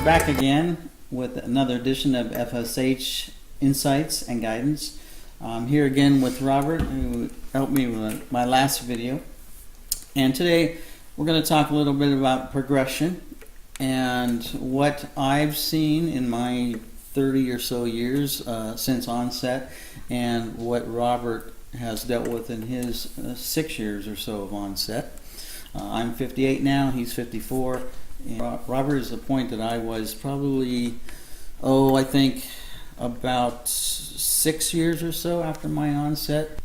we're back again with another edition of FSH Insights and Guidance. I'm here again with Robert, who helped me with my last video. And today we're going to talk a little bit about progression and what I've seen in my 30 or so years since onset, and what Robert has dealt with in his 6 years or so of onset. I'm 58 now, he's 54. And Robert is the point that I was probably, I think about 6 years or so after my onset.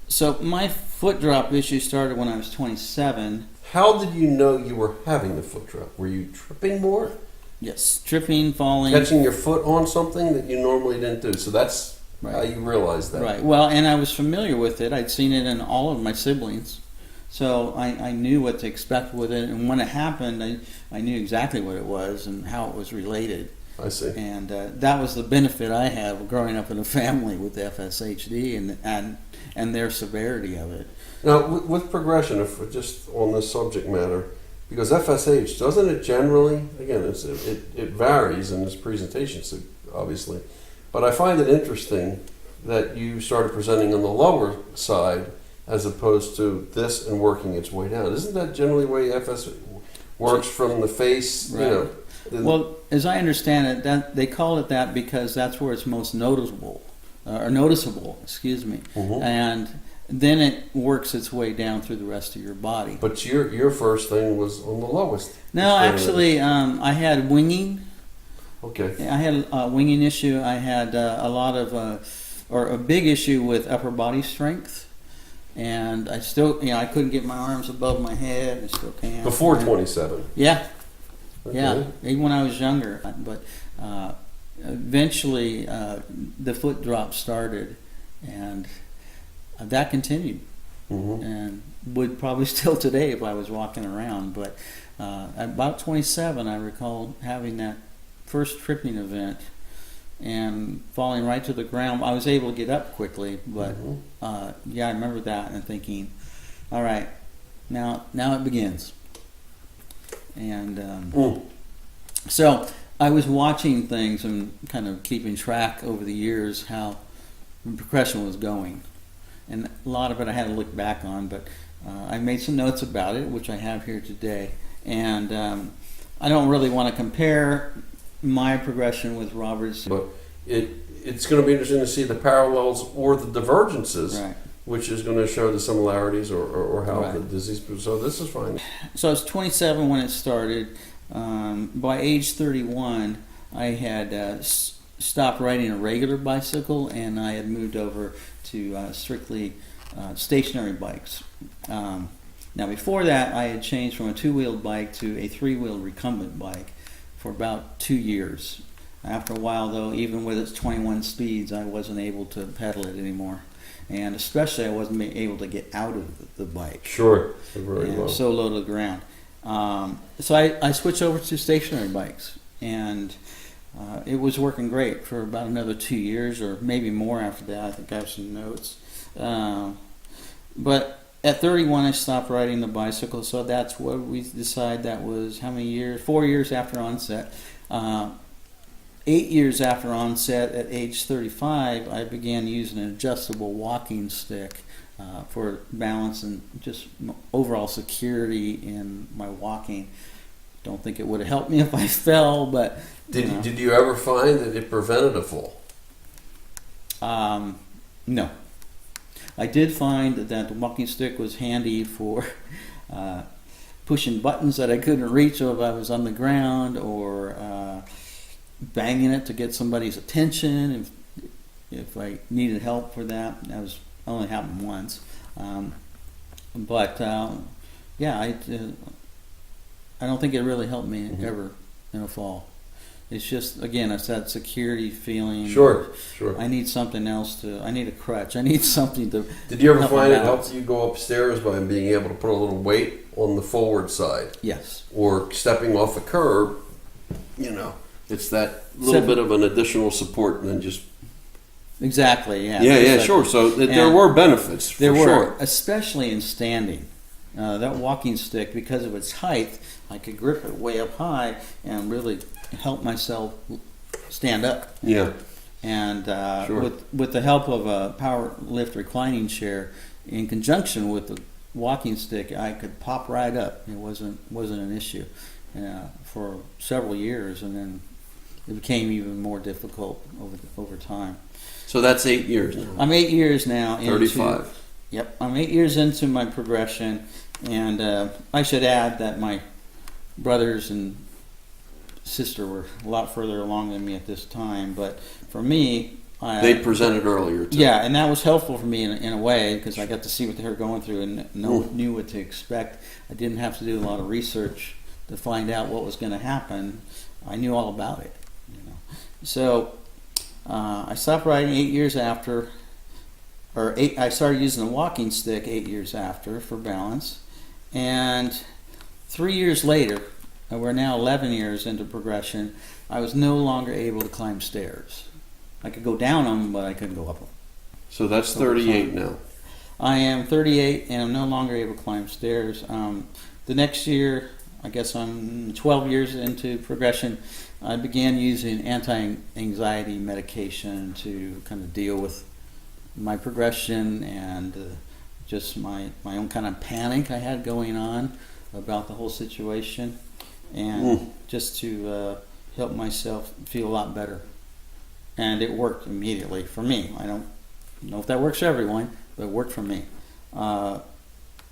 So my foot drop issue started when I was 27. How did you know you were having the foot drop? Were you tripping more? Yes, tripping, falling. Catching your foot on something that you normally didn't do. So that's Right. how you realized that. Right. Well, and I was familiar with it. I'd seen it in all of my siblings. So I knew what to expect with it. And when it happened, I knew exactly what it was and how it was related. I see. And that was the benefit I had of growing up in a family with FSHD and their severity of it. Now, with progression, if we're just on this subject matter, because FSH, doesn't it generally, again, it varies in this presentation, so obviously, but I find it interesting that you started presenting on the lower side as opposed to this and working its way down. Isn't that generally the way FS works from the face? Right. You know, well, as I understand it, that they call it that because that's where it's most noticeable, excuse me. Mm-hmm. And then it works its way down through the rest of your body. But your first thing was on the lowest. No, actually, I had winging. Okay. I had a winging issue. I had a big issue with upper body strength. And I still, I couldn't get my arms above my head. I still can't. Before 27. Yeah. Okay. Yeah, even when I was younger. But eventually the foot drop started, and that continued. Mm-hmm. And would probably still today if I was walking around. But at about 27, I recall having that first tripping event and falling right to the ground. I was able to get up quickly, but I remember that and thinking, all right, now it begins. And so I was watching things and kind of keeping track over the years how the progression was going. And a lot of it I had to look back on, but I made some notes about it, which I have here today. And I don't really want to compare my progression with Robert's. But it's going to be interesting to see the parallels or the divergences, Right. which is going to show the similarities or how Right. the disease. So this is fine. So I was 27 when it started. By age 31, I had stopped riding a regular bicycle, and I had moved over to strictly stationary bikes. Now before that, I had changed from a two-wheeled bike to a three-wheeled recumbent bike for about 2 years. After a while, though, even with its 21 speeds, I wasn't able to pedal it anymore. And especially I wasn't able to get out of the bike. Sure. Very low. So low to the ground. So I switched over to stationary bikes, and it was working great for about another 2 years or maybe more after that. I think I have some notes. But at 31, I stopped riding the bicycle, so that's what we decided. That was how many years? 4 years after onset. 8 years after onset, at age 35, I began using an adjustable walking stick for balance and just overall security in my walking. Don't think it would have helped me if I fell, but... Did you ever find that it prevented a fall? No. I did find that the walking stick was handy for pushing buttons that I couldn't reach if I was on the ground, or banging it to get somebody's attention if I needed help for that. That was only happened once. I don't think it really helped me ever in a fall. It's just, again, it's that security feeling. Sure. I need something else I need a crutch. I need something to... Did you ever help find me it balance. helped you go upstairs by being able to put a little weight on the forward side? Yes. Or stepping off a curb, it's that little bit of an additional support than just... Exactly, yeah. Yeah, sure. So there were benefits, for There were, sure. especially in standing. that walking stick, because of its height, I could grip it way up high and really help myself stand up. Yeah. And Sure. with the help of a power lift reclining chair, in conjunction with the walking stick, I could pop right up. It wasn't an issue for several years, and then it became even more difficult over time. So that's 8 years now. I'm 8 years now. 35. Yep, I'm 8 years into my progression, and I should add that my brothers and sister were a lot further along than me at this time. But for me, They presented earlier, too. yeah, and that was helpful for me in a way, because I got to see what they were going through and knew what to expect. I didn't have to do a lot of research to find out what was going to happen. I knew all about it. So I stopped riding 8 years after. I started using the walking stick 8 years after for balance, and 3 years later, and we're now 11 years into progression, I was no longer able to climb stairs. I could go down them, but I couldn't go up them. So that's 38 now. I am 38, and I'm no longer able to climb stairs. The next year, I guess I'm 12 years into progression, I began using anti-anxiety medication to kind of deal with my progression and just my own kind of panic I had going on about the whole situation, and just to help myself feel a lot better. And it worked immediately for me. I don't know if that works for everyone, but it worked for me.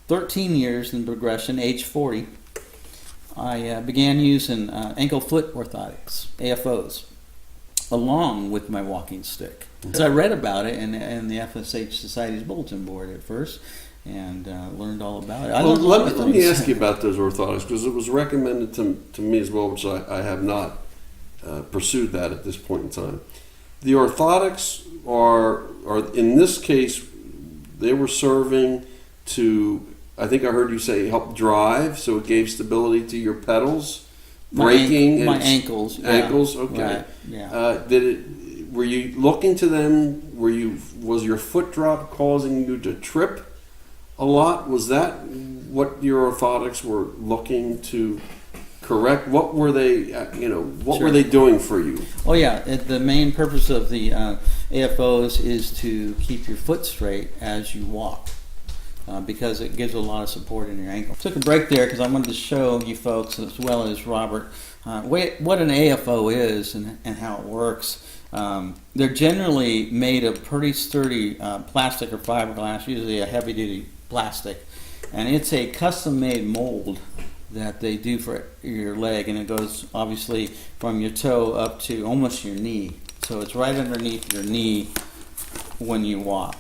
13 years in progression, age 40, I began using ankle-foot orthotics, AFOs, along with my walking stick. As I read about it in the FSH Society's bulletin board at first, and learned all about it. Well, let me ask you about those orthotics, because it was recommended to me as well, which I have not pursued that at this point in time. The orthotics are in this case, they were serving to, I think I heard you say, help drive, so it gave stability to your pedals, braking, my ankles. Ankles, yeah. okay. Right, yeah. Were you looking to them? Was your foot drop causing you to trip a lot? Was that what your orthotics were looking to correct? What were they? What Sure. were they doing for you? Oh yeah, the main purpose of the AFOs is to keep your foot straight as you walk, because it gives a lot of support in your ankle. Took a break there because I wanted to show you folks, as well as Robert, what an AFO is and how it works. They're generally made of pretty sturdy plastic or fiberglass, usually a heavy-duty plastic, and it's a custom-made mold that they do for your leg, and it goes obviously from your toe up to almost your knee. So it's right underneath your knee when you walk.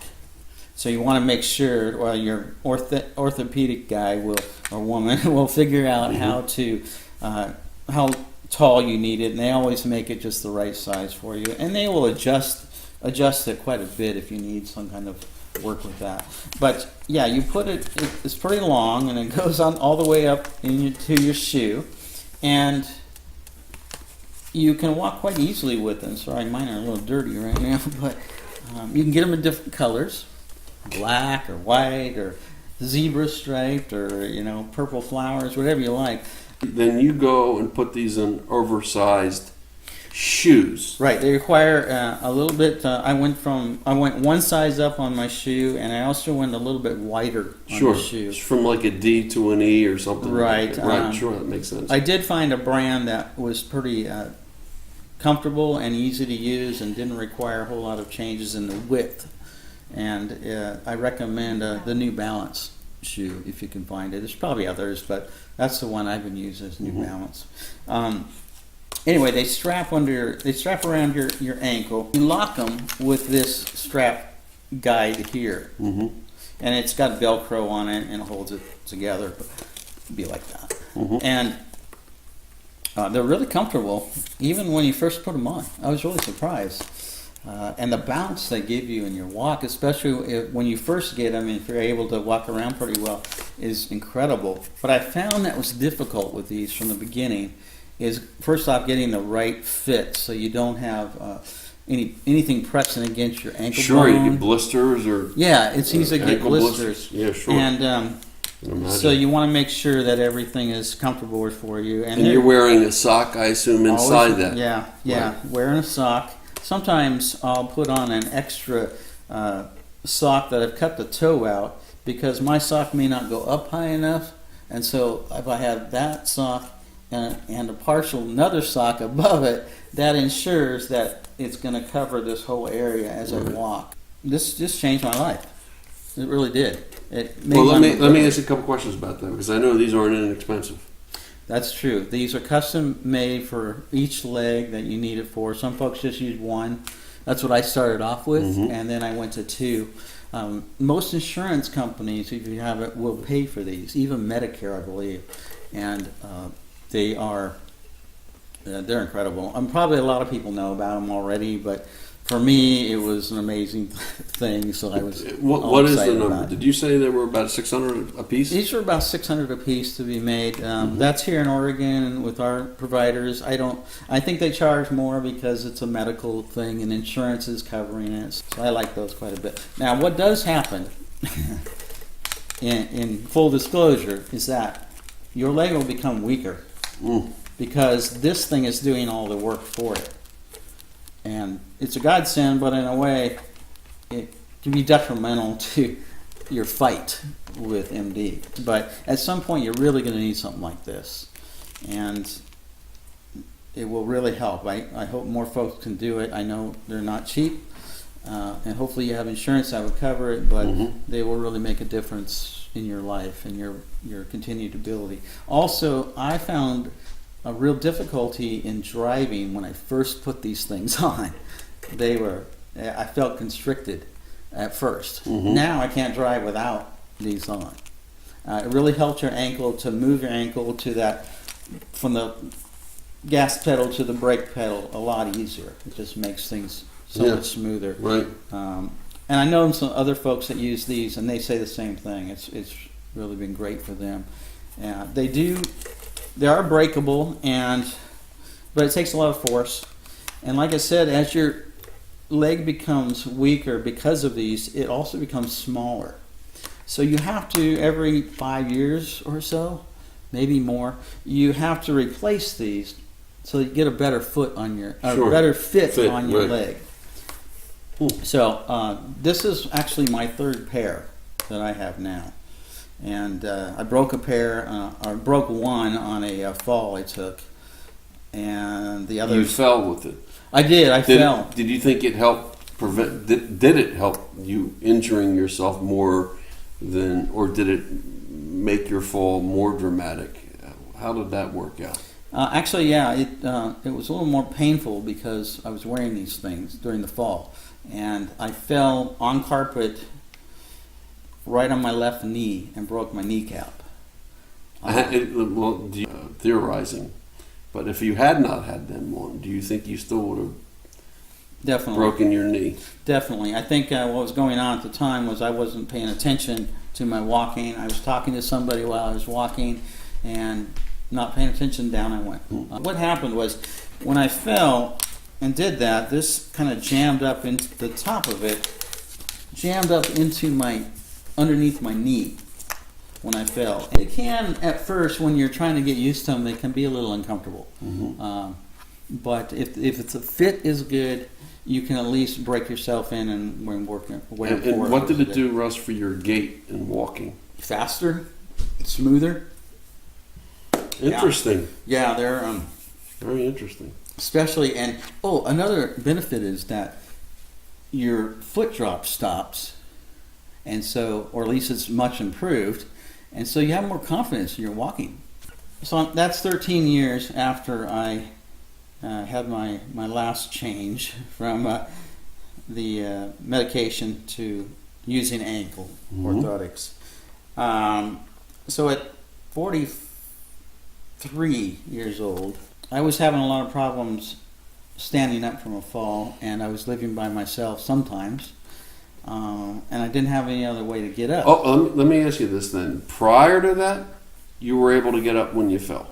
So you want to make sure, or your orthopedic guy or woman will figure out how how tall you need it, and they always make it just the right size for you, and they will adjust it quite a bit if you need some kind of work with that. But yeah, you put it's pretty long, and it goes on all the way up to your shoe, and you can walk quite easily with them. Sorry, mine are a little dirty right now, but you can get them in different colors, black or white or zebra striped or purple flowers, whatever you like. Then you go and put these in oversized shoes. Right, they require a little bit. I went one size up on my shoe, and I also went a little bit wider on the shoe. From like a D to an E or something. Right, right. Sure, that makes sense. I did find a brand that was pretty comfortable and easy to use, and didn't require a whole lot of changes in the width. And I recommend the New Balance shoe if you can find it. There's probably others, but that's the one I've been using, is New Balance. Anyway, they strap around your ankle. You lock them with this strap guide here, and it's got Velcro on it and it holds it together. It'd be like that, and they're really comfortable even when you first put them on. I was really surprised. And the bounce they give you in your walk, especially when you first get them, if you're able to walk around pretty well, is incredible. But I found that was difficult with these from the beginning, is first off getting the right fit so you don't have anything pressing against your ankle bone. You get blisters or... Yeah, it's easy to get blisters. Yeah, sure. And can imagine. So you want to make sure that everything is comfortable for you. And you're wearing a sock, I assume, inside that. Yeah, Right. wearing a sock. Sometimes I'll put on an extra sock that I've cut the toe out because my sock may not go up high enough. And so if I have that sock and a partial another sock above it, that ensures that it's going to cover this whole area as I walk. This just changed my life. It really did. It made Well, let my me ask you a couple questions about that, because I know these aren't inexpensive. That's true. These are custom made for each leg that you need it for. Some folks just use one. That's what I started off with, and then I went to two. Most insurance companies, if you have it, will pay for these, even Medicare, I believe. And they're incredible. Probably a lot of people know about them already, but for me, it was an amazing thing. So I was What is the excited number? about it. Did you say there were about 600 a piece? These are about 600 a piece to be made. That's here in Oregon with our providers. I think they charge more because it's a medical thing and insurance is covering it. So I like those quite a bit. Now, what does happen, in full disclosure, is that your leg will become weaker because this thing is doing all the work for it. And it's a godsend, but in a way, it can be detrimental to your fight with MD. But at some point, you're really going to need something like this. And it will really help. I hope more folks can do it. I know they're not cheap. And hopefully you have insurance that would cover it, but they will really make a difference in your life and your continued ability. Also, I found a real difficulty in driving when I first put these things on. I felt constricted at first. Now I can't drive without these on. It really helps your ankle to move your ankle to that, from the gas pedal to the brake pedal, a lot easier. It just makes things so much smoother. Right. And I know some other folks that use these, and they say the same thing. It's really been great for them. They are breakable, but it takes a lot of force. And like I said, as your leg becomes weaker because of these, it also becomes smaller. So you have to, every 5 years or so, maybe more, you have to replace these so you get a better better fit on your leg. So this is actually my third pair that I have now. And I broke broke one on a fall I took, and the other. You fell with it. I did. I fell. Did you think it helped prevent? Did it help you injuring yourself more than, or did it make your fall more dramatic? How did that work out? Actually, yeah, it was a little more painful because I was wearing these things during the fall, and I fell on carpet right on my left knee and broke my kneecap. Theorizing, but if you had not had them on, do you think you still would have definitely broken your knee? Definitely. I think what was going on at the time was I wasn't paying attention to my walking. I was talking to somebody while I was walking and not paying attention, down I went. What happened was when I fell and did that, this kind of jammed up into the top of it, jammed up into underneath my knee when I fell. It can, at first, when you're trying to get used to them, they can be a little uncomfortable. But if the fit is good, you can at least break yourself in and work. And what did it do, Russ, for your gait and walking? Faster, smoother. Interesting. Yeah, they're very interesting. Especially, and another benefit is that your foot drop stops, and so, or at least it's much improved, and so you have more confidence in your walking. So that's 13 years after I had my last change from the medication to using ankle orthotics. So at 43 years old, I was having a lot of problems standing up from a fall, and I was living by myself sometimes, and I didn't have any other way to get up. Let me ask you this then. Prior to that, you were able to get up when you fell?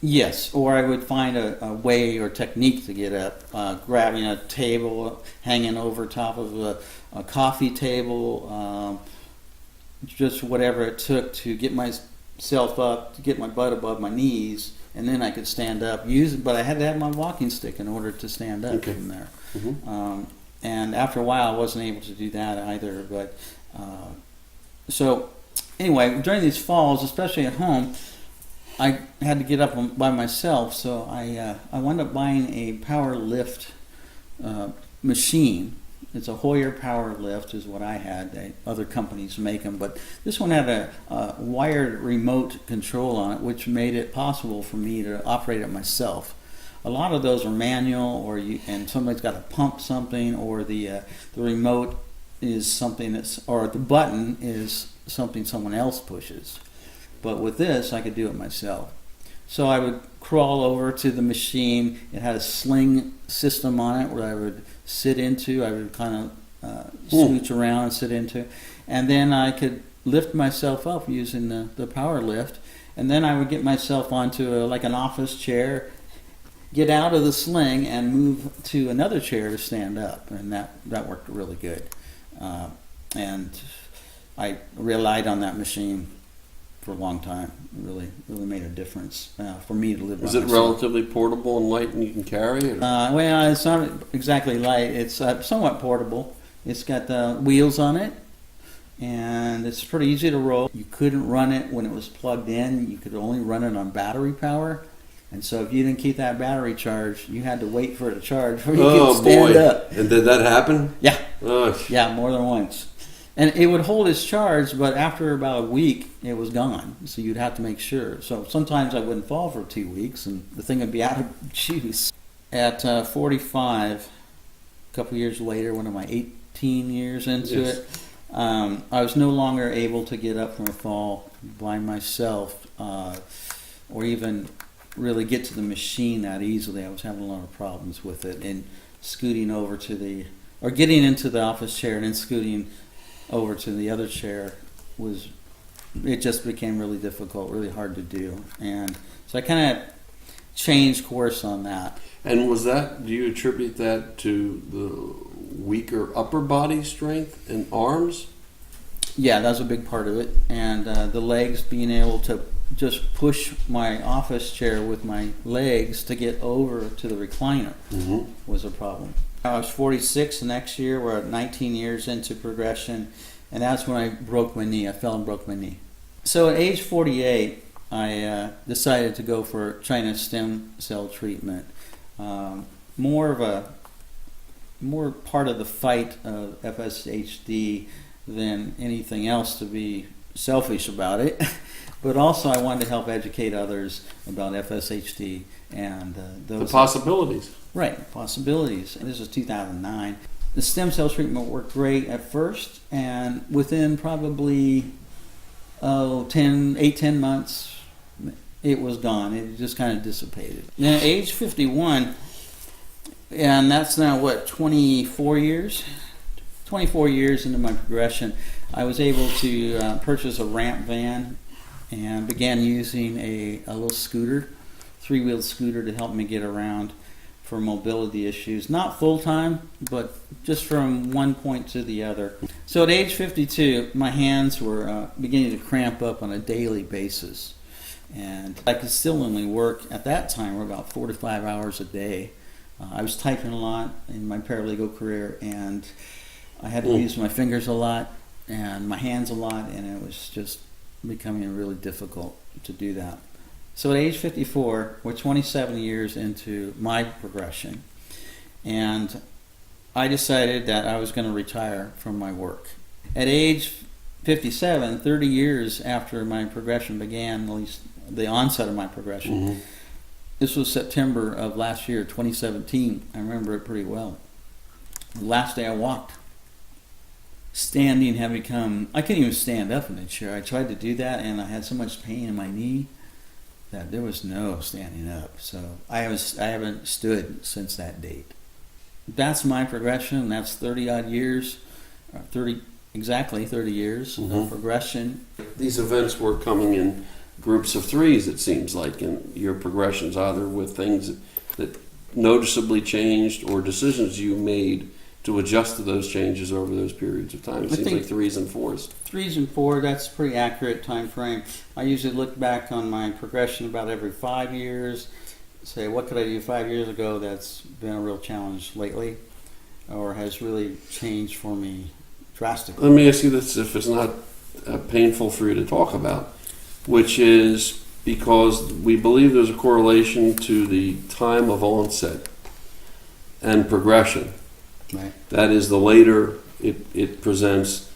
Yes, or I would find a way or technique to get up, grabbing a table, hanging over top of a coffee table, just whatever it took to get myself up, to get my butt above my knees, and then I could stand up. But I had to have my walking stick in order to stand up from there. And after a while, I wasn't able to do that either. But so anyway, during these falls, especially at home, I had to get up by myself. So I wound up buying a power lift machine. It's a Hoyer power lift is what I had. Other companies make them, but this one had a wired remote control on it, which made it possible for me to operate it myself. A lot of those are manual, and somebody's got to pump something, or the remote is something or the button is something someone else pushes. But with this, I could do it myself. So I would crawl over to the machine. It had a sling system on it where I would sit into. I would kind of swooch around and sit into. And then I could lift myself up using the power lift. And then I would get myself onto like an office chair, get out of the sling, and move to another chair to stand up. And that worked really good. And I relied on that machine for a long time. It really made a difference for me to live by myself. Is it relatively portable and light and you can carry it? Well, it's not exactly light. It's somewhat portable. It's got the wheels on it, and it's pretty easy to roll. You couldn't run it when it was plugged in. You could only run it on battery power. And so if you didn't keep that battery charged, you had to wait for it to charge before you could stand up. And did that happen? Yeah. Yeah, more than once. And it would hold its charge, but after about a week, it was gone. So you'd have to make sure. So sometimes I wouldn't fall for 2 weeks, and the thing would be out of juice. At 45, a couple years later, one of my 18 years into it, I was no longer able to get up from a fall by myself, or even really get to the machine that easily. I was having a lot of problems with it, and scooting over to getting into the office chair and then scooting over to the other chair it just became really difficult, really hard to do. And so I kind of changed course on that. And do you attribute that to the weaker upper body strength and arms? Yeah, that was a big part of it. And the legs, being able to just push my office chair with my legs to get over to the recliner was a problem. I was 46 the next year. We're at 19 years into progression, and that's when I broke my knee. I fell and broke my knee. So at age 48, I decided to go for China stem cell treatment. More part of the fight of FSHD than anything else, to be selfish about it. But also I wanted to help educate others about FSHD and the possibilities. Right, possibilities. And this was 2009. The stem cell treatment worked great at first, and within probably 10 months, it was gone. It just kind of dissipated. Then at age 51, and that's now 24 years? 24 years into my progression, I was able to purchase a ramp van and began using a little scooter, 3-wheeled scooter, to help me get around for mobility issues. Not full-time, but just from one point to the other. So at age 52, my hands were beginning to cramp up on a daily basis. And I could still only work, at that time, about 4 to 5 hours a day. I was typing a lot in my paralegal career, and I had to use my fingers a lot and my hands a lot, and it was just becoming really difficult to do that. So at age 54, we're 27 years into my progression, and I decided that I was going to retire from my work. At age 57, 30 years after my progression began, at least the onset of my progression, this was September of last year, 2017. I remember it pretty well. The last day I walked, standing had become, I couldn't even stand up in the chair. I tried to do that, and I had so much pain in my knee that there was no standing up. So I haven't stood since that date. That's my progression. That's 30 odd years, exactly 30 years of progression. These events were coming in groups of threes, it seems like, in your progressions, either with things that noticeably changed or decisions you made to adjust to those changes over those periods of time? It seems like 3s and 4s. 3s and 4, that's a pretty accurate time frame. I usually look back on my progression about every 5 years, say what could I do 5 years ago that's been a real challenge lately or has really changed for me drastically. Let me ask you this, if it's not painful for you to talk about, which is because we believe there's a correlation to the time of onset and progression. Right. That is, the later it presents,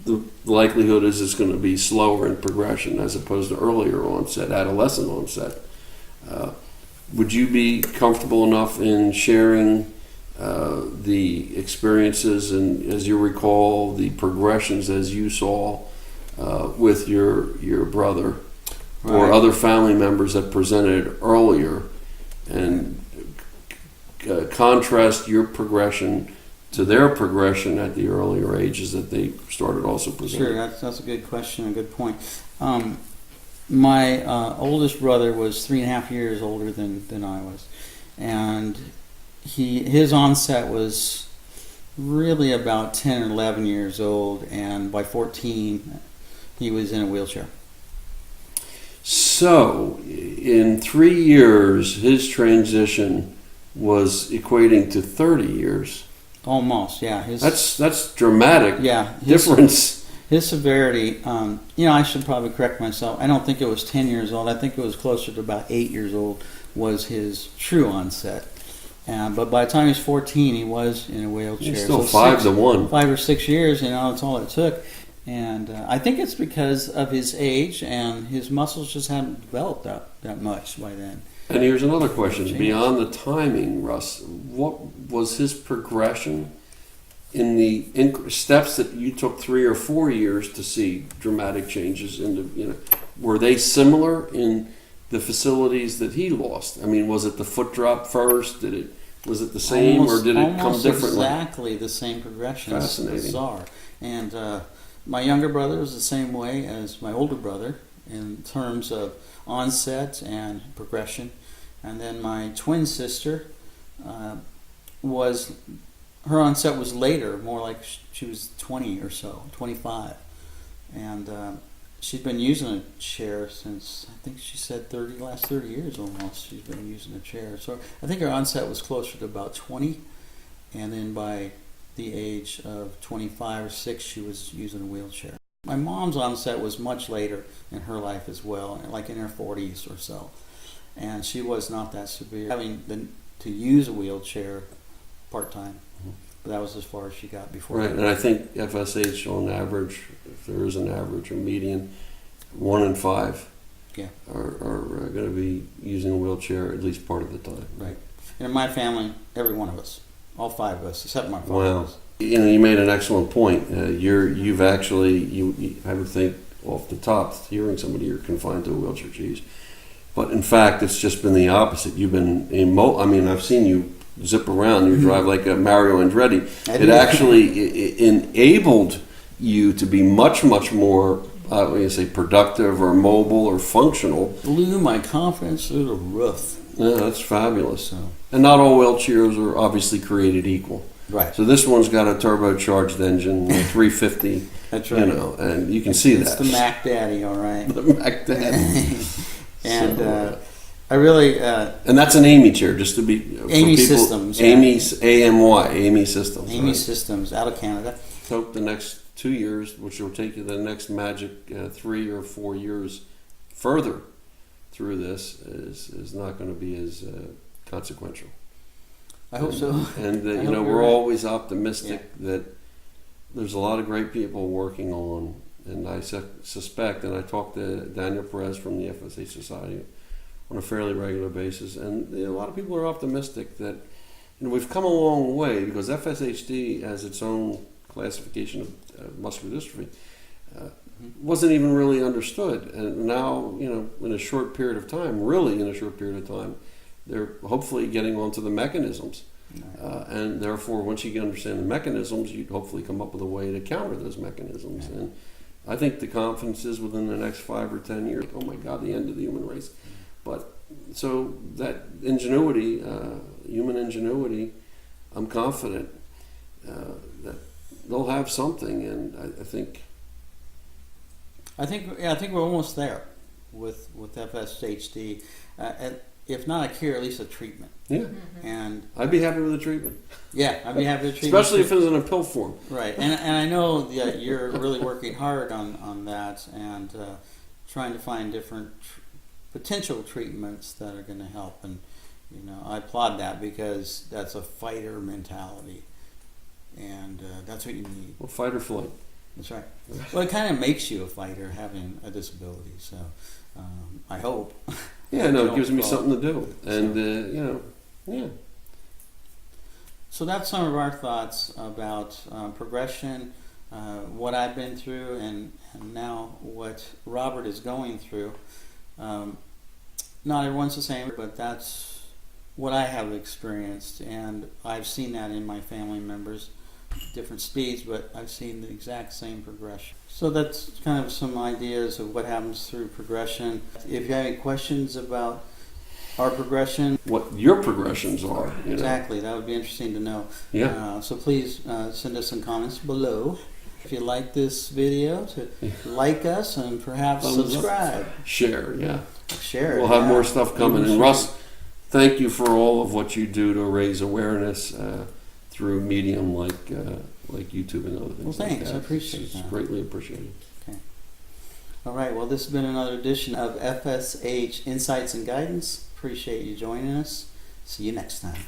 the likelihood is it's going to be slower in progression as opposed to earlier onset, adolescent onset. Would you be comfortable enough in sharing the experiences and, as you recall, the progressions as you saw with your brother or other family members that presented earlier, and contrast your progression to their progression at the earlier ages that they started also presenting? Sure, that's a good question, a good point. My oldest brother was 3.5 years older than I was, and his onset was really about 10 or 11 years old, and by 14 he was in a wheelchair. So in 3 years his transition was equating to 30 years. Almost, yeah. That's dramatic. Yeah, difference. His severity, I should probably correct myself. I don't think it was 10 years old. I think it was closer to about 8 years old was his true onset. But by the time he was 14, he was in a wheelchair. He's still 5 to 1. 5 or 6 years, that's all it took. And I think it's because of his age, and his muscles just hadn't developed that much by then. And here's another question. Beyond the timing, Russ, what was his progression in the steps that you took 3 or 4 years to see dramatic changes were they similar in the facilities that he lost? I mean, was it the foot drop first? Was it the same, or did it come differently? Exactly the same progression. Fascinating. It's bizarre. And my younger brother was the same way as my older brother in terms of onset and progression. And then my twin sister her onset was later, more like she was 20 or so, 25. And she'd been using a chair since, I think she said last 30 years almost, she's been using a chair. So I think her onset was closer to about 20. And then by the age of 25 or 6, she was using a wheelchair. My mom's onset was much later in her life as well, like in her 40s or so. And she was not that severe, having to use a wheelchair part-time. But that was as far as she got before. Right, and I think FSH on average, if there is an average or median, 1 in 5 are going to be using a wheelchair at least part of the time. Right. And in my family, every one of us, all 5 of us, except my father. Wow. You made an excellent point. You've actually, I would think off the top, hearing somebody, you're confined to a wheelchair, geez. But in fact, it's just been the opposite. You've been I've seen you zip around. You drive like a Mario Andretti. It actually enabled you to be much, much more, productive or mobile or functional. Blew my confidence through the roof. Yeah, that's fabulous. And not all wheelchairs are obviously created equal. Right. So this one's got a turbocharged engine, 350. That's right. And you can see it's that. It's the Mac Daddy, all right. The Mac Daddy. And I really... and that's an Amy chair, just to be... Amy Systems. Amy's, A-M-Y, Amy Systems. Amy right? Systems, out of Canada. So the next 2 years, which will take you the next magic 3 or 4 years further through this, is not going to be as consequential. I hope so. And we're always optimistic that there's a lot of great people working on, and I suspect, and I talk to Daniel Perez from the FSH Society on a fairly regular basis, and a lot of people are optimistic that we've come a long way, because FSHD has its own classification of muscular dystrophy. Wasn't even really understood, and now in a short period of time, they're hopefully getting onto the mechanisms, and therefore once you understand the mechanisms, you'd hopefully come up with a way to counter those mechanisms. And I think the confidence is within the next 5 or 10 years, oh my God, the end of the human race. But so that ingenuity, human ingenuity, I'm confident that they'll have something, and I think. I think we're almost there with FSHD. If not a cure, at least a treatment. Yeah. And I'd be happy with the treatment. yeah, I'd be happy with treatment. Especially if it's in a pill form. Right, and I know that you're really working hard on that and trying to find different potential treatments that are going to help. And I applaud that because that's a fighter mentality, and that's what you need. Well, fight or flight. That's right. Well, it kind of makes you a fighter having a disability. So I hope. Yeah, no, it gives me something to do, and yeah. So that's some of our thoughts about progression, what I've been through, and now what Robert is going through. Not everyone's the same, but that's what I have experienced, and I've seen that in my family members, different speeds, but I've seen the exact same progression. So that's kind of some ideas of what happens through progression. If you have any questions about our progression, what your progressions are. Exactly, that would be interesting to know. Yeah. So please send us some comments below. If you like this video, to like us and perhaps subscribe. Share, yeah. Share. We'll have more stuff coming. And Russ, thank you for all of what you do to raise awareness through a medium like YouTube and other things. Well, thanks. Like that. I appreciate it's that. Greatly appreciated. Okay. All right. Well, this has been another edition of FSH Insights and Guidance. Appreciate you joining us. See you next time.